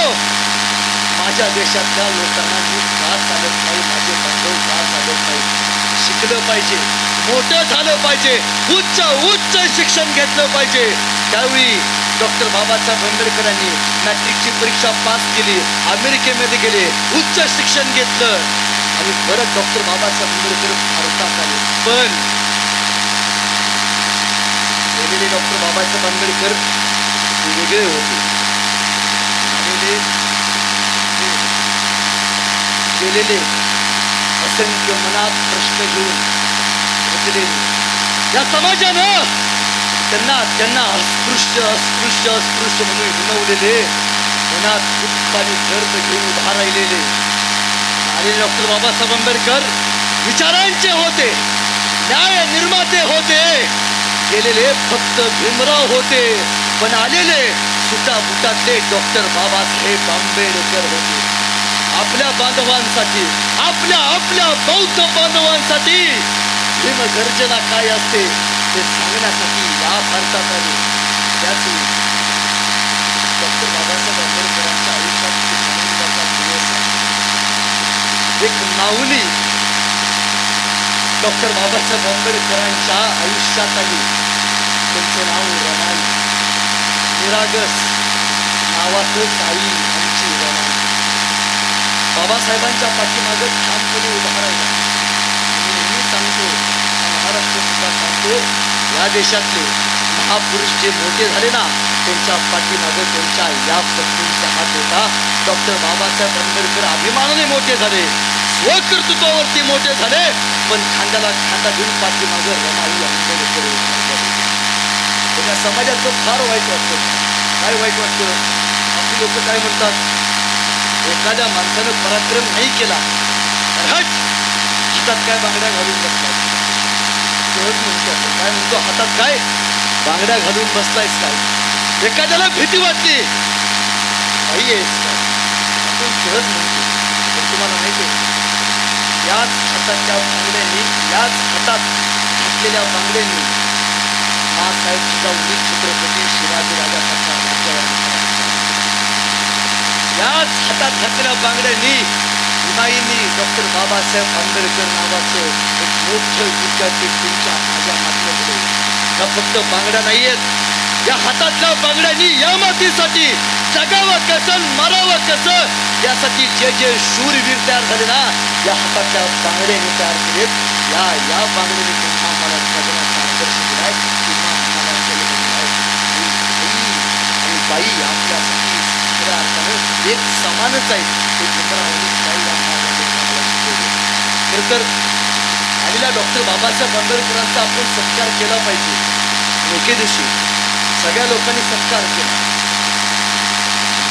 Speaker 2: माझ्या देशातल्या लोकांना मी का चालत नाही, माझे बांधव का चालत नाही. शिकलं पाहिजे, मोठं झालं पाहिजे, उच्च शिक्षण घेतलं पाहिजे. त्यावेळी डॉक्टर बाबासाहेब आंबेडकरांनी मॅट्रिकची परीक्षा पास केली, अमेरिकेमध्ये गेले, उच्च शिक्षण घेतलं आणि परत डॉक्टर बाबासाहेब आंबेडकर भारतात आले. पण गेलेले डॉक्टर बाबासाहेब आंबेडकर वेगळे होते. गेलेले असंख्य मनात प्रश्न घेऊन बसलेले या समाजानं त्यांना अस्पृश्य म्हणून हिणवलेले, मनात दुःख आणि दर्द घेऊन उभा राहिलेले आणि डॉक्टर बाबासाहेब आंबेडकर विचारांचे होते, न्याय निर्माते होते. गेलेले फक्त भीमराव होते, पण आलेले सुटा बुटातले डॉक्टर बाबासाहेब आंबेडकर होते. आपल्या बांधवांसाठी, आपल्या बौद्ध बांधवांसाठी भीमगर्जना काय असते ते सांगण्यासाठी या भारतात आले. त्यातून डॉक्टर बाबासाहेब आंबेडकरांच्या आयुष्यात आनंदाचा दिवस आहे. एक माऊली डॉक्टर बाबासाहेब आंबेडकरांच्या आयुष्यात आली. त्यांचं नाव रमाई. निरागस नावातच आई आमची रमाई. बाबासाहेबांच्या पाठीमागे ठामपणे उभा राहिला. मी नेहमी सांगतो, महाराष्ट्र सुद्धा सांगतो, या देशातले महापुरुष जे मोठे झाले ना, त्यांच्या पाठीमागे त्यांच्या या पत्नीचा हात होता. डॉक्टर बाबासाहेब आंबेडकर अभिमानाने मोठे झाले, स्वकर्तृत्वावरती मोठे झाले, पण खांद्याला खांदा घेऊन पाठीमागे रमाई आंबेडकर उभे. त्या समाजाचं फार वाईट वाटतं. काय वाईट वाटतं? आपली लोक काय म्हणतात, एखाद्या माणसानं पराक्रम नाही केला तर हातात काय बांगड्या घालून बसलाय. सहज म्हणतो आपण, काय म्हणतो, हातात काय बांगड्या घालून बसलायस काय. एखाद्याला भीती वाटली, काही आहेस काय, आपण सहज म्हणतो. पण तुम्हाला माहिती आहे, याच हाताच्या बांगड्यांनी, याच हातात घातलेल्या बांगड्यांनी माँसाहेब जिजाऊ छत्रपती शिवाजी राजासारखा राज्याला, याच हातात घातलेल्या बांगड्यांनी हुमायूंनी डॉक्टर बाबासाहेब आंबेडकर नावाचं एक मोठं विद्यापीठ तुमच्या माझ्या मातीमध्ये. या फक्त बांगड्या नाही आहेत, या हातातल्या बांगड्यांनी या मातीसाठी जगावं कसं, मरावं कसं, यासाठी जे जे शूरवीर तयार झाले ना, या हातातल्या बांगड्यांनी तयार केलेत. या बांगड्यांनी पुन्हा आम्हाला जगण्याचा आदर्श दिलाय, पुन्हा आम्हाला केलेलं आहे. आणि बाई आपल्यासाठी खऱ्या अर्थानं एक समानच आहे. ते खरं तर आलेल्या डॉक्टर बाबासाहेब आंबेडकरांचा आपण सत्कार केला पाहिजे. एके दिवशी सगळ्या लोकांनी सत्कार केला.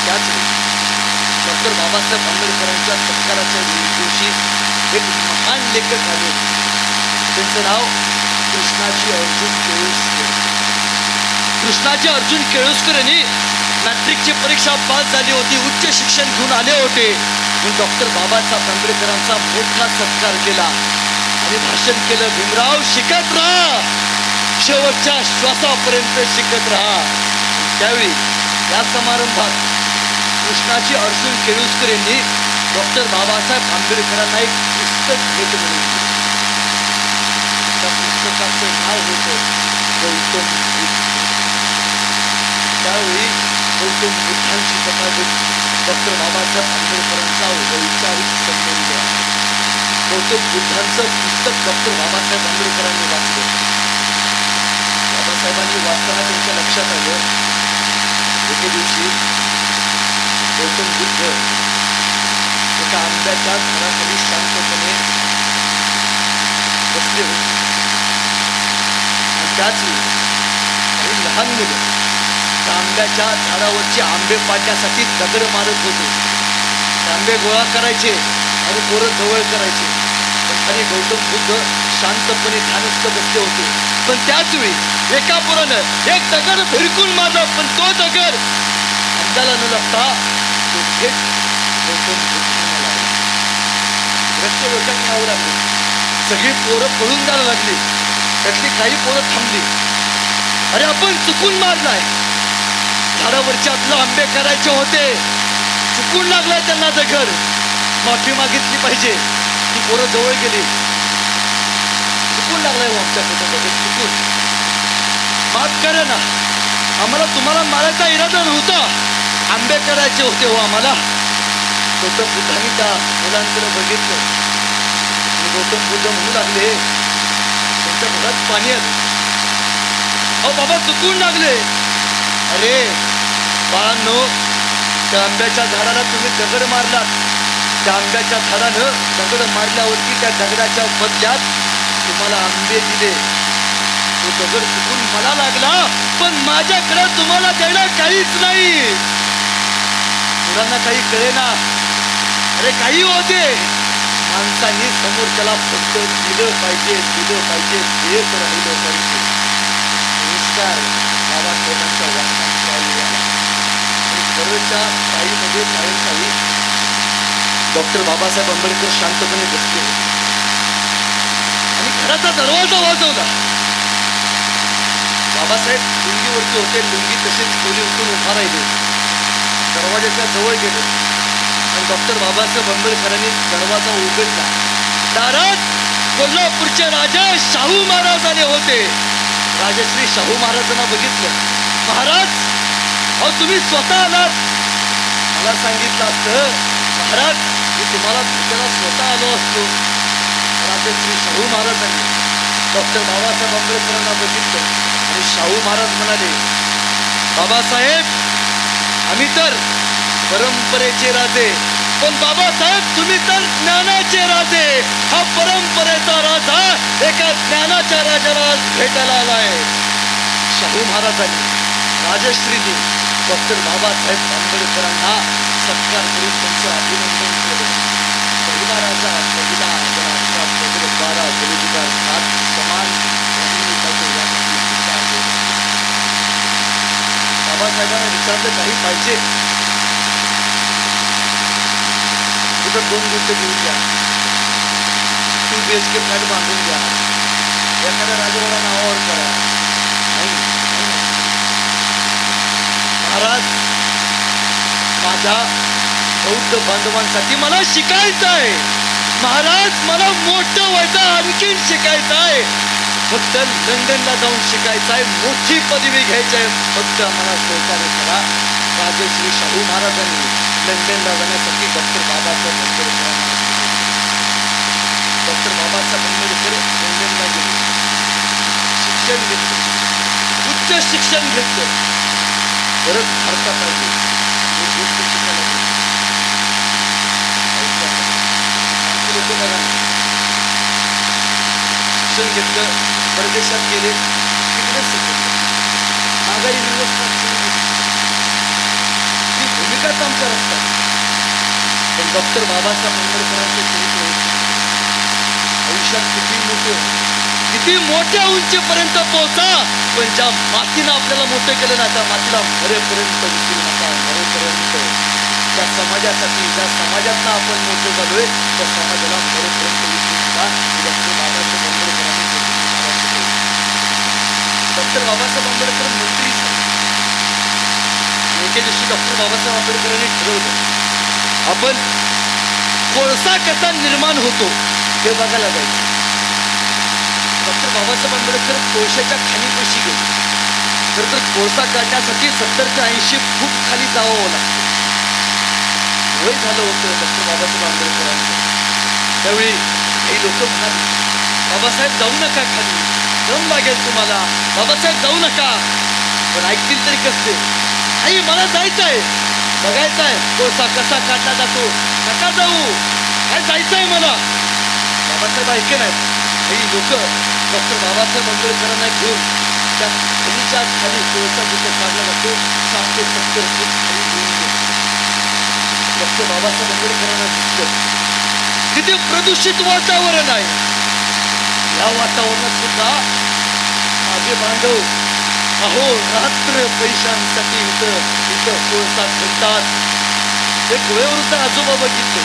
Speaker 2: त्याच वेळी डॉक्टर बाबासाहेब आंबेडकरांच्या सत्काराच्या दिवशी एक महान लेखक आले. त्यांचं नाव कृष्णाजी अर्जुन केळुसकर. कृष्णाजी अर्जुन केळुसकर यांनी मॅट्रिकची परीक्षा पास झाली होती, उच्च शिक्षण घेऊन आले होते. म्हणून डॉक्टर बाबासाहेब आंबेडकरांचा मोठा सत्कार केला आणि भाषण केलं. भीमराव शिकत राहा, शेवटच्या श्वासापर्यंत शिकत राहा. त्यावेळी या समारंभात कृष्णाजी अर्जुन केळुसकर यांनी डॉक्टर बाबासाहेब आंबेडकरांना एक पुस्तक भेट म्हणून दिलं. त्या पुस्तकाचं नाव होतं गौतम बुद्ध. त्यावेळी गौतम बुद्धांची तथागत डॉक्टर बाबासाहेब आंबेडकरांचा वैचारिक संबंध आहे. गौतम बुद्धांचं पुस्तक डॉक्टर बाबासाहेब आंबेडकरांनी वाचलं. बाबासाहेबांनी वाचताना त्यांच्या लक्षात आलं, एके दिवशी गौतम बुद्ध एका आंब्याच्या झाडाखाली शांतपणे बसले होते. आणि त्याच वेळी काही लहान मुलं त्या आंब्याच्या झाडावरचे आंबे पाडण्यासाठी दगड मारत होते. ते आंबे गोळा करायचे आणि पोरं जवळ करायचे. पण खाली गौतम बुद्ध शांतपणे ध्यानस्थ बसले होते. पण त्याच वेळी एका पोरानं एक दगड भिरकून मारला, पण तो दगड आंब्याला न लागता तो थेट गौतम बुद्धांना लागला. रस्ते लोकांना लागले. सगळी पोरं पळून जायला लागली. त्यातली काही पोरं थांबली. अरे आपण चुकून मारलाय, झाडावरचे आपलं आंबे करायचे होते, चुकून लागलाय त्यांना दगड, माफी मागितली पाहिजे. ती पोरं जवळ गेली. चुकून लागलाय हो आमच्याकडे दगड, चुकून माफ करा ना, आम्हाला तुम्हाला मारायचा इरादा नव्हता, आंबे करायचे होते हो आम्हाला. गौतम बुद्धांनी त्या मुलांकडे बघितलं आणि गौतम बुद्ध म्हणू लागले, त्यांच्या घरात पाणी आलं. अहो बाबा चुकून लागले. अरे बाळांनो, त्या आंब्याच्या झाडाला तुम्ही दगड मारलात. त्या आंब्याच्या झाडानं दगड मारल्यावरती त्या दगडाच्या बदल्यात तुम्हाला आंबे दिले. तो दगड चुकून मला लागला, पण माझ्याकडे तुम्हाला द्यायला काहीच नाही. मुलांना काही कळेना. अरे काही होते, माणसांनी समोर त्याला फक्त दिलं पाहिजे, दिलं पाहिजे, देत राहिलं पाहिजे. निष्कार बाबासाहेबांच्या वाचनात पाहिजे. आणि खरंच्या ताईमध्ये सायंकाळी डॉक्टर बाबासाहेब आंबेडकर शांतपणे बसले आणि घराचा दरवाजा वाजवला. बाबासाहेब लुंगीवरती होते, लुंगी तसेच खोली उठून उभा राहिले. दरवाजाच्या जवळ गेले आणि डॉक्टर बाबासाहेब आंबेडकरांनी दरवाजा उघडला. दारात कोल्हापूरचे राजा शाहू महाराज आले होते. राजश्री शाहू महाराजांना बघितलं. महाराज, अहो तुम्ही स्वतः आलात. मला सांगितलं असतं महाराज, मी तुम्हाला भेटायला स्वतः आलो असतो. राजश्री शाहू महाराजांनी डॉक्टर बाबासाहेब आंबेडकरांना बघितलं आणि शाहू महाराज म्हणाले, बाबासाहेब आम्ही तर परंपरेचे राजे, पण बाबासाहेब तुम्ही तर ज्ञानाचे राजे. हा परंपरेचा राजा एका ज्ञानाच्या राजाला भेटायला आलाय. शाहू महाराजांनी राजश्रीनी डॉक्टर बाबासाहेब आंबेडकरांना सत्कार करून त्यांचं अभिनंदन केलं. पहिला राजा, पहिला आजचा पदर 12 बलिदार 7 समान बाबासाहेबांना विचारलं काही पाहिजे? तुझं 2 गुंठे घेऊन द्या, 2 BHK फ्लॅट बांधून द्या, एखाद्या राजवाडा नावावर करा. नाही महाराज, माझ्या बौद्ध बांधवांसाठी मला शिकायचं आहे. महाराज, मला मोठं व्हायचं, आणखीन शिकायचं आहे. फक्त लंडनला जाऊन शिकायचं आहे, मोठी पदवी घ्यायची आहे, फक्त आम्हाला सहकार्य करा. राजश्री शाहू महाराजांनी लंडनला जाण्यासाठी डॉक्टर बाबासाहेब आंबेडकरांना डॉक्टर बाबासाहेब आंबेडकर लंडनला गेले, शिक्षण घेतलं, उच्च शिक्षण घेतलं, परत भारतात आले. एक गोष्ट शिकायला लोक बघा, शिक्षण घेतलं, परदेशात गेले, तिकडेच शिकले. माघारी व्यवस्था ही भूमिकाच आमच्यावर असतात. पण डॉक्टर बाबासाहेब आंबेडकरांचे चरित्र आयुष्यात किती मोठ्या उंचीपर्यंत पोहोचा, पण ज्या मातीनं आपल्याला मोठं केलं ना त्या मातीला मरेपर्यंत विसरू नका. मरेपर्यंत त्या समाजासाठी, ज्या समाजातनं आपण मोठं झालोय त्या समाजाला मरेपर्यंत विसरू नका. डॉक्टर बाबासाहेब आंबेडकरांनी डॉक्टर बाबासाहेब आंबेडकर मंत्री झाले. एके दिवशी डॉक्टर बाबासाहेब आंबेडकरांनी ठरवलं आपण कोळसा कसा निर्माण होतो हे बघायला जायचं. डॉक्टर बाबासाहेब आंबेडकर कोळशाच्या खाणीपाशी गेले. तर कोळसा काढण्यासाठी 70 ते 80 फूट खाली जावं लागतं. वय झालं होतं डॉक्टर बाबासाहेब आंबेडकरांचं. त्यावेळी काही लोक म्हणाले, बाबासाहेब जाऊ नका खाली, दम लागेल तुम्हाला, बाबासाहेब जाऊ नका. पण ऐकतील तरी कसले? आई मला जायचं आहे, बघायचं आहे कोळसा कसा काढला जातो, नका जाऊ, काय जायचं आहे मला. बाबासाहेब ऐके नाहीत. काही लोक डॉक्टर बाबासाहेब आंबेडकरांना घेऊन त्या खणीच्या खाली कोळसा जिथे काढला जातो 60 ते 70 फूट खाली घेऊन गेले. डॉक्टर बाबासाहेब आंबेडकरांना दिसलं किती प्रदूषित वातावरण आहे. या वातावरणात सुद्धा माझे बांधव अहो रात्र पैशांसाठी इथं कोळसा खणतात. एक वयोवृद्ध आजोबा बघितले,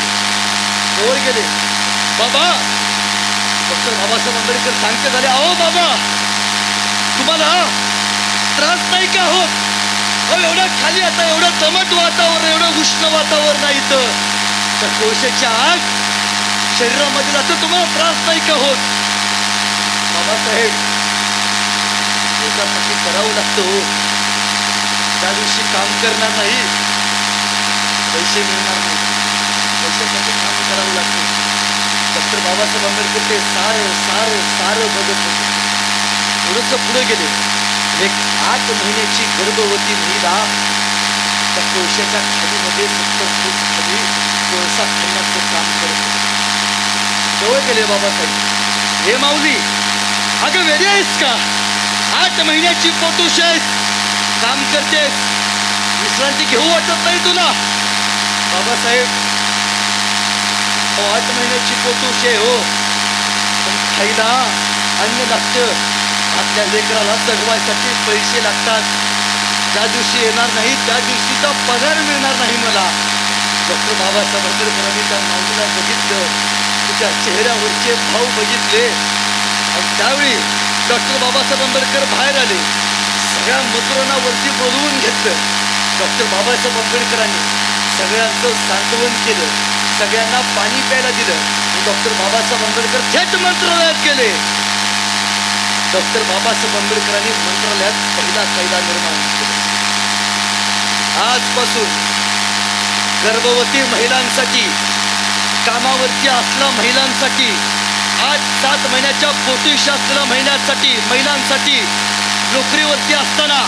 Speaker 2: जवळ गेले, बाबा. डॉक्टर बाबासाहेब आंबेडकर सांगते झाले, अहो बाबा तुम्हाला त्रास नाही का होत? अहो एवढं खाली आता एवढं दमट वातावरण, एवढं उष्ण वातावरण आहे इथं, तर कोळशाची आग शरीरामध्ये जातं, तुम्हाला त्रास नाही का होत? बाबासाहेब त्याच्यासाठी करावं लागतं. त्या दिवशी काम करणार नाही, पैसे मिळणार नाही, पैशासाठी काम करावं लागतं. डॉक्टर बाबासाहेब आंबेडकर ते सारं बघत होते. थोडंसं पुढे गेले. एक 8 महिन्याची गर्भवती महिला त्या कोळशाच्या खालीमध्ये 70 फूट खाली कोळसा खणण्याचं काम करत होते. जवळ गेले बाबासाहेब, हे माऊली अगं वेडी आहेस का? 8 महिन्याची पोटूश आहेस, काम करतेस, विश्रांती घेऊ वाटत नाही तुला? बाबासाहेब 8 महिन्याची पोटूश आहे हो, पण खायला अन्न लागतं, आपल्या लेकराला जगवायसाठी पैसे लागतात. ज्या दिवशी येणार नाही त्या दिवशीचा पगार मिळणार नाही मला. डॉक्टर बाबासाहेब आंबेडकरांनी त्या माऊलीला बघितलं, तिच्या चेहऱ्यावरचे भाव बघितले आणि त्यावेळी डॉक्टर बाबासाहेब आंबेडकर बाहेर आले. सगळ्या मजुरांना वरती बोलवून घेतलं. डॉक्टर बाबासाहेब आंबेडकरांनी सगळ्यांचं सांत्वन केलं, सगळ्यांना पाणी प्यायला दिलं. डॉक्टर बाबासाहेब आंबेडकर थेट मंत्रालयात गेले. डॉक्टर बाबासाहेब आंबेडकरांनी मंत्रालयात पहिला कायदा निर्माण केला. आजपासून गर्भवती महिलांसाठी, कामावरती असलेल्या महिलांसाठी, आज 7 महिन्याच्या पोटूश असलेल्या महिलांसाठी नोकरीवरती असताना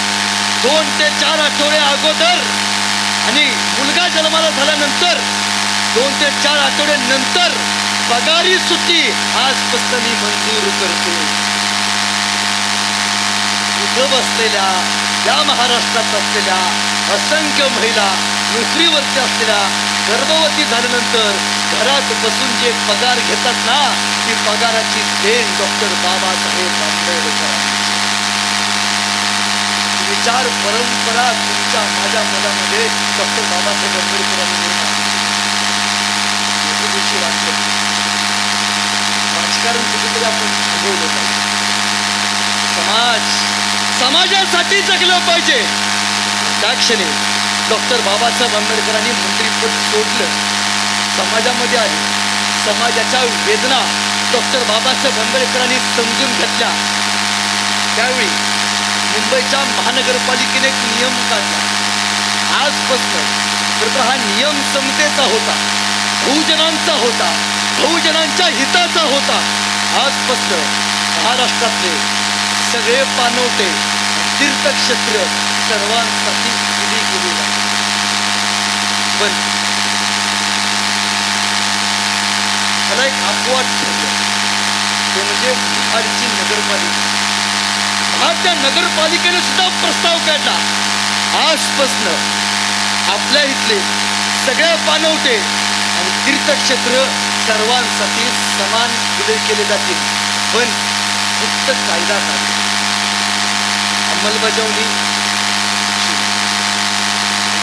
Speaker 2: 2 ते 4 आठवडे अगोदर आणि मुलगा जन्माला झाल्यानंतर 2 ते 4 आठवडे नंतर पगारी सुट्टी आजपासून मी मंजूर करतो. इथं बसलेल्या या महाराष्ट्रात असलेल्या असंख्य महिला नोकरीवरती असलेल्या गर्भवती झाल्यानंतर घरात बसून जे पगार घेतात ना, ती पगाराची देण डॉक्टर बाबासाहेब आंबेडकरांची. विचार परंपरा तुमच्या माझ्या मनामध्ये डॉक्टर बाबासाहेब आंबेडकरांनी निर्माण केली. राजकारण कुठेतरी आपण थांबवलं पाहिजे. समाजासाठी जगलं पाहिजे. त्या क्षणी डॉक्टर बाबासाहेब आंबेडकरांनी मंत्रिपद सोडलं, समाजामध्ये आले. समाजाच्या वेदना डॉक्टर बाबासाहेब आंबेडकरांनी समजून घेतल्या. त्यावेळी मुंबईच्या महानगरपालिकेने एक नियम काढला. आजपासून तर हा नियम समतेचा होता, बहुजनांचा होता, बहुजनांच्या हिताचा होता. आजपासून महाराष्ट्रातले सगळे पाणवटे तीर्थक्षेत्र सर्वांसाठी खुली केली जातात. पण मला एक अपवाद ठरलं, ते म्हणजे बिहारची नगरपालिका. महाडच्या नगरपालिकेने सुद्धा प्रस्ताव काढला. आजपासनं आपल्या इथले सगळे पाणवटे आणि तीर्थक्षेत्र सर्वांसाठी समान खुले केले जातील, पण फक्त कायदा काढून अंमलबजावणी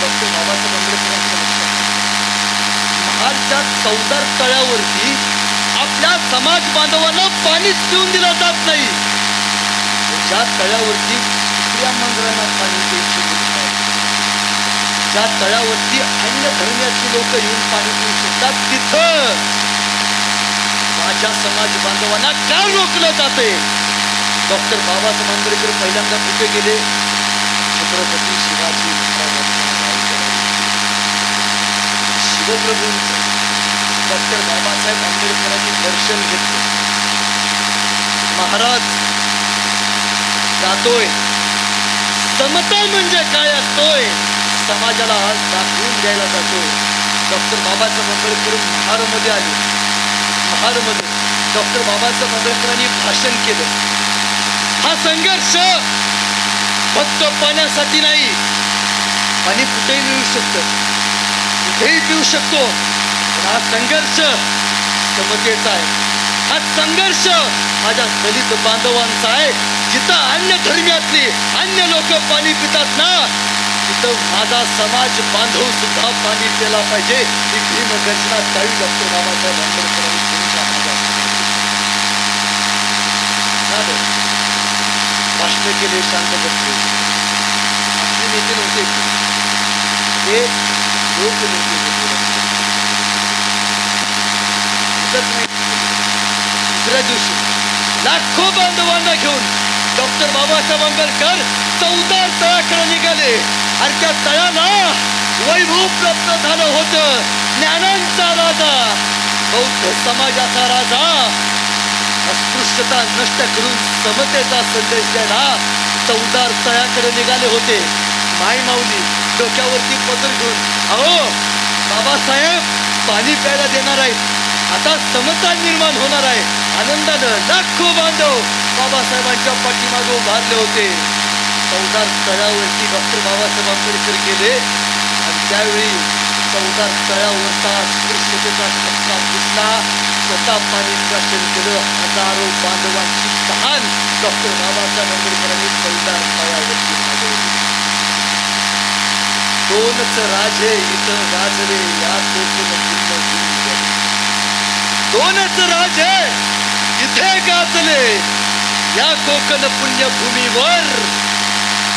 Speaker 2: डॉक्टर बाबासाहेब आंबेडकरांच्या लक्षात महाडच्या चौदार तळ्यावरती आपल्या समाज बांधवांना पाणीच पिऊन दिलं जात नाही. ज्या तळ्यावरती दुसऱ्या मंदिरांना पाणी द्यायची गोष्ट आहे, ज्या तळ्यावरती अन्य धर्माची लोक येऊन पाणी पिऊ शकतात, तिथं माझ्या समाज बांधवांना का रोखलं जाते? डॉक्टर बाबासाहेब आंबेडकर पहिल्यांदा कुठे गेले? छत्रपती शिवाजी महाराजांच्या शिवप्रभूंचं डॉक्टर बाबासाहेब आंबेडकरांनी दर्शन घेतलं. महाराज जातोय, समता म्हणजे काय असतोय समाजाला आज दाखवून द्यायला जातोय. डॉक्टर बाबासाहेब आंबेडकर महाडमध्ये आले. महाडमध्ये डॉक्टर बाबासाहेब आंबेडकरांनी भाषण केलं. हा संघर्ष फक्त पाण्यासाठी नाही, पाणी कुठेही मिळू शकतं, कुठेही पिऊ शकतो, पण हा संघर्ष समतेचा आहे. हा संघर्ष माझ्या दलित बांधवांचा आहे. जिथं अन्य धर्मातली अन्य लोक पाणी पितात ना, तिथं माझा समाज बांधव सुद्धा पाणी प्यायला पाहिजे. ही भीम गर्जना त्यावेळी डॉक्टर बाबासाहेब आंबेडकरांनी भूमिका भाषण केले, शांत बसले. आपले नेते नव्हते, हे लोकनेते होते. दुसऱ्या दिवशी लाखो बांधवांना घेऊन डॉक्टर बाबासाहेब आंबेडकर चौदार तळ्याकडे निघाले. आणि त्या तळ्याला वैभव प्राप्त झालं होतं. ज्ञानांचा राजा, बौद्ध समाजाचा राजा, अस्पृश्यता नष्ट करून समतेचा संदेश द्यायला चौदार तळ्याकडे निघाले होते. माई माऊली डोक्यावरती पदर घेऊन, अहो बाबासाहेब पाणी प्यायला देणार आहेत, आता समता निर्माण होणार आहे. आनंदानं लाखो बांधव बाबासाहेबांच्या पाठीमागे उभारले होते. चौदार तळ्यावरती डॉक्टर बाबासाहेब आंबेडकर गेले आणि त्यावेळी चौदार तळ्यावरचा अस्पृश्यतेचा धक्का दिसला. स्वतः पाणी प्राशन केलं. हजारो बांधवांची तहान डॉक्टर बाबासाहेब आंबेडकरांनी चौदार तळ्यावरती भागवली. दोनच राजे इथं गाजले या कोकण पुण्यभूमीवर. दोनच राजे इथे गाजले या कोकण पुण्यभूमीवर.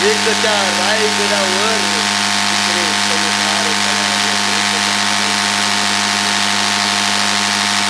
Speaker 2: एक त्या रायगडावर